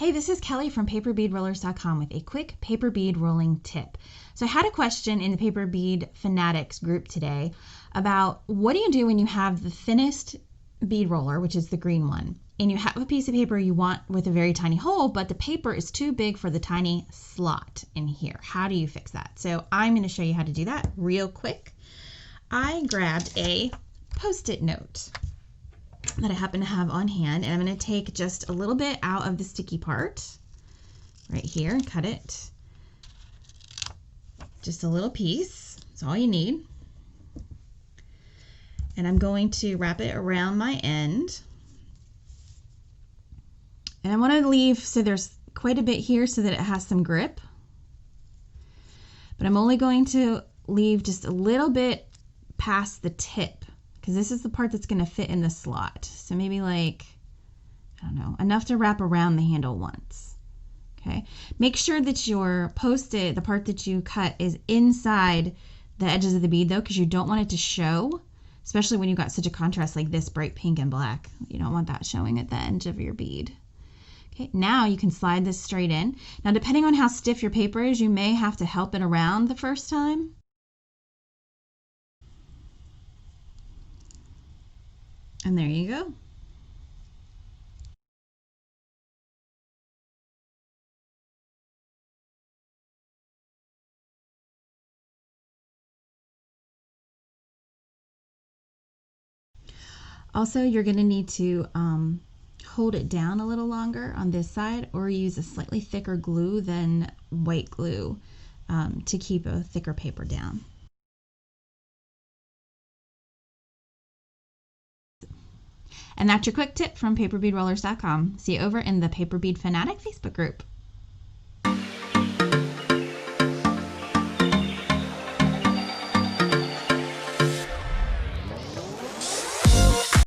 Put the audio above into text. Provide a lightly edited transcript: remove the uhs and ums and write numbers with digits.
Hey, this is Kelly from paperbeadrollers.com with a quick paper bead rolling tip. So I had a question in the Paper Bead Fanatics group today about what do you do when you have the thinnest bead roller, which is the green one, and you have a piece of paper you want with a very tiny hole, but the paper is too big for the tiny slot in here. How do you fix that? So I'm going to show you how to do that real quick. I grabbed a Post-it note that I happen to have on hand, and I'm going to take just a little bit out of the sticky part right here and cut it. Just a little piece, that's all you need. And I'm going to wrap it around my end. And I want to leave so there's quite a bit here so that it has some grip. But I'm only going to leave just a little bit past the tip, because this is the part that's going to fit in the slot. So maybe like, I don't know, enough to wrap around the handle once. Okay. Make sure that your Post-it, the part that you cut, is inside the edges of the bead though, because you don't want it to show, especially when you've got such a contrast like this bright pink and black. You don't want that showing at the edge of your bead. Okay, now you can slide this straight in. Now, depending on how stiff your paper is, you may have to help it around the first time. And there you go. Also, you're going to need to hold it down a little longer on this side, or use a slightly thicker glue than white glue to keep a thicker paper down. And that's your quick tip from paperbeadrollers.com. See you over in the Paper Bead Fanatic Facebook group.